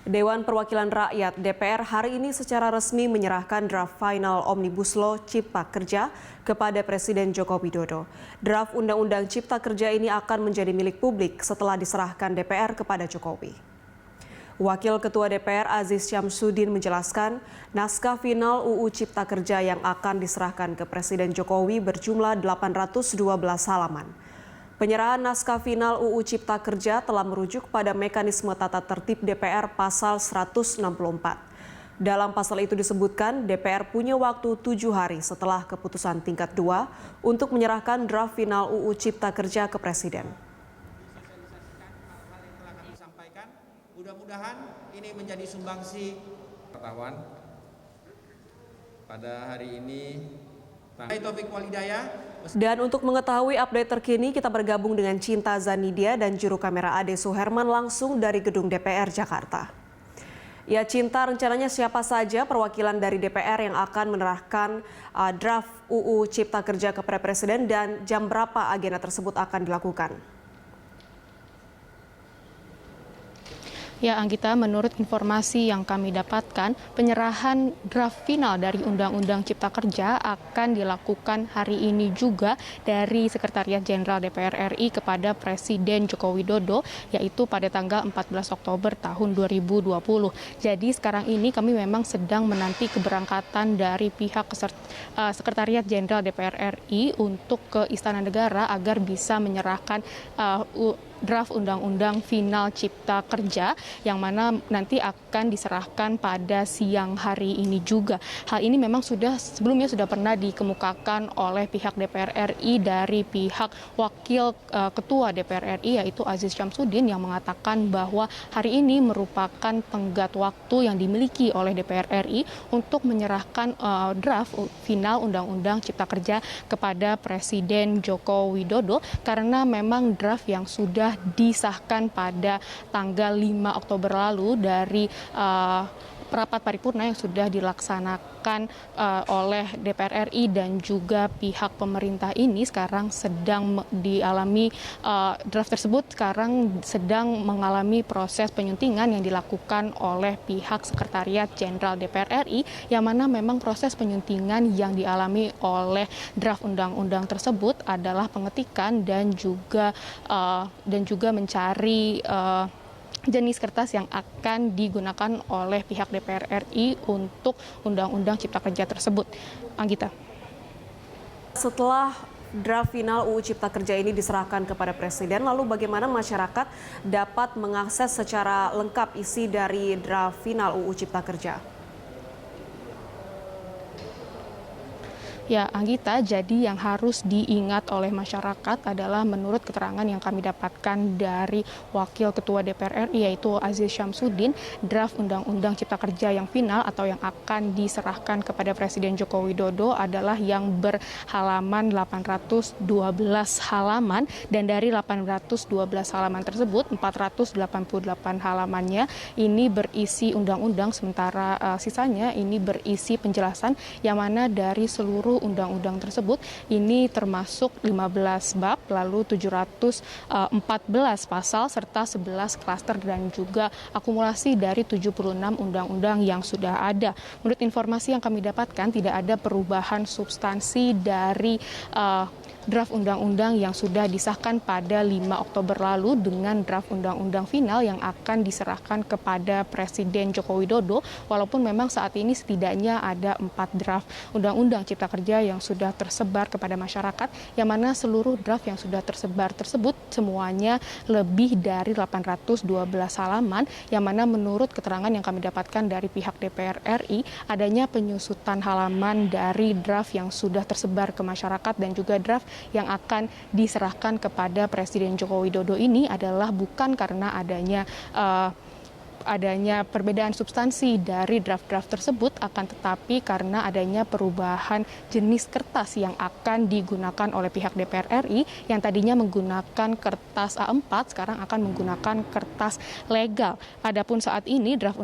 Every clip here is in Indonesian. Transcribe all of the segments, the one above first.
Dewan Perwakilan Rakyat (DPR) hari ini secara resmi menyerahkan draft final Omnibus Law Cipta Kerja kepada Presiden Joko Widodo. Draft Undang-Undang Cipta Kerja ini akan menjadi milik publik setelah diserahkan DPR kepada Jokowi. Wakil Ketua DPR Aziz Syamsuddin menjelaskan, naskah final UU Cipta Kerja yang akan diserahkan ke Presiden Jokowi berjumlah 812 halaman. Penyerahan naskah final UU Cipta Kerja telah merujuk pada mekanisme tata tertib DPR pasal 164. Dalam pasal itu disebutkan DPR punya waktu 7 hari setelah keputusan tingkat 2 untuk menyerahkan draft final UU Cipta Kerja ke Presiden. Mudah-mudahan ini menjadi sumbangsi pengetahuan pada hari ini. Taufik Walidaya. Dan untuk mengetahui update terkini, kita bergabung dengan Cinta Zanidia dan juru kamera Ade Suherman langsung dari gedung DPR Jakarta. Ya Cinta, rencananya siapa saja perwakilan dari DPR yang akan menyerahkan draft UU Cipta Kerja kepada Presiden dan jam berapa agenda tersebut akan dilakukan? Ya Anggita, menurut informasi yang kami dapatkan, penyerahan draft final dari Undang-Undang Cipta Kerja akan dilakukan hari ini juga dari Sekretariat Jenderal DPR RI kepada Presiden Joko Widodo, yaitu pada tanggal 14 Oktober tahun 2020. Jadi sekarang ini kami memang sedang menanti keberangkatan dari pihak Sekretariat Jenderal DPR RI untuk ke Istana Negara agar bisa menyerahkan draft Undang-Undang Final Cipta Kerja yang mana nanti akan diserahkan pada siang hari ini juga. Hal ini memang sebelumnya sudah pernah dikemukakan oleh pihak DPR RI dari pihak Wakil Ketua DPR RI yaitu Aziz Syamsuddin yang mengatakan bahwa hari ini merupakan tenggat waktu yang dimiliki oleh DPR RI untuk menyerahkan draft final Undang-Undang Cipta Kerja kepada Presiden Joko Widodo karena memang draft yang sudah disahkan pada tanggal 5 Oktober lalu dari rapat paripurna yang sudah dilaksanakan oleh DPR RI dan juga pihak pemerintah ini sekarang sedang dialami draft tersebut sekarang sedang mengalami proses penyuntingan yang dilakukan oleh pihak Sekretariat Jenderal DPR RI yang mana memang proses penyuntingan yang dialami oleh draft undang-undang tersebut adalah pengetikan dan juga mencari jenis kertas yang akan digunakan oleh pihak DPR RI untuk Undang-Undang Cipta Kerja tersebut. Anggita. Setelah draft final UU Cipta Kerja ini diserahkan kepada Presiden, lalu bagaimana masyarakat dapat mengakses secara lengkap isi dari draft final UU Cipta Kerja? Ya Anggita, jadi yang harus diingat oleh masyarakat adalah menurut keterangan yang kami dapatkan dari Wakil Ketua DPR RI yaitu Aziz Syamsuddin, draft Undang-Undang Cipta Kerja yang final atau yang akan diserahkan kepada Presiden Joko Widodo adalah yang berhalaman 812 halaman dan dari 812 halaman tersebut 488 halamannya ini berisi undang-undang sementara sisanya ini berisi penjelasan yang mana dari seluruh undang-undang tersebut ini termasuk 15 bab lalu 714 pasal serta 11 klaster dan juga akumulasi dari 76 undang-undang yang sudah ada. Menurut informasi yang kami dapatkan tidak ada perubahan substansi dari draft undang-undang yang sudah disahkan pada 5 Oktober lalu dengan draft undang-undang final yang akan diserahkan kepada Presiden Joko Widodo walaupun memang saat ini setidaknya ada 4 draft undang-undang Cipta Kerja yang sudah tersebar kepada masyarakat yang mana seluruh draft yang sudah tersebar tersebut semuanya lebih dari 812 halaman yang mana menurut keterangan yang kami dapatkan dari pihak DPR RI adanya penyusutan halaman dari draft yang sudah tersebar ke masyarakat dan juga draft yang akan diserahkan kepada Presiden Joko Widodo ini adalah bukan karena adanya perbedaan substansi dari draft-draft tersebut akan tetapi karena adanya perubahan jenis kertas yang akan digunakan oleh pihak DPR RI yang tadinya menggunakan kertas A4 sekarang akan menggunakan kertas legal. Adapun saat ini draft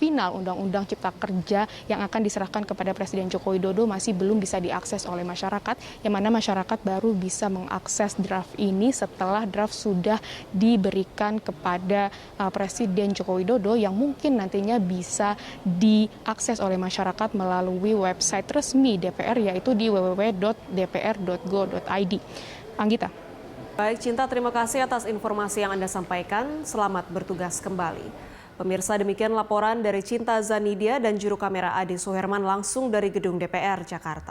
final Undang-Undang Cipta Kerja yang akan diserahkan kepada Presiden Joko Widodo masih belum bisa diakses oleh masyarakat yang mana masyarakat baru bisa mengakses draft ini setelah draft sudah diberikan kepada Presiden Presiden Joko Widodo yang mungkin nantinya bisa diakses oleh masyarakat melalui website resmi DPR, yaitu di www.dpr.go.id. Anggita. Baik, Cinta, terima kasih atas informasi yang Anda sampaikan. Selamat bertugas kembali. Pemirsa, demikian laporan dari Cinta Zanidia dan juru kamera Ade Suherman langsung dari gedung DPR Jakarta.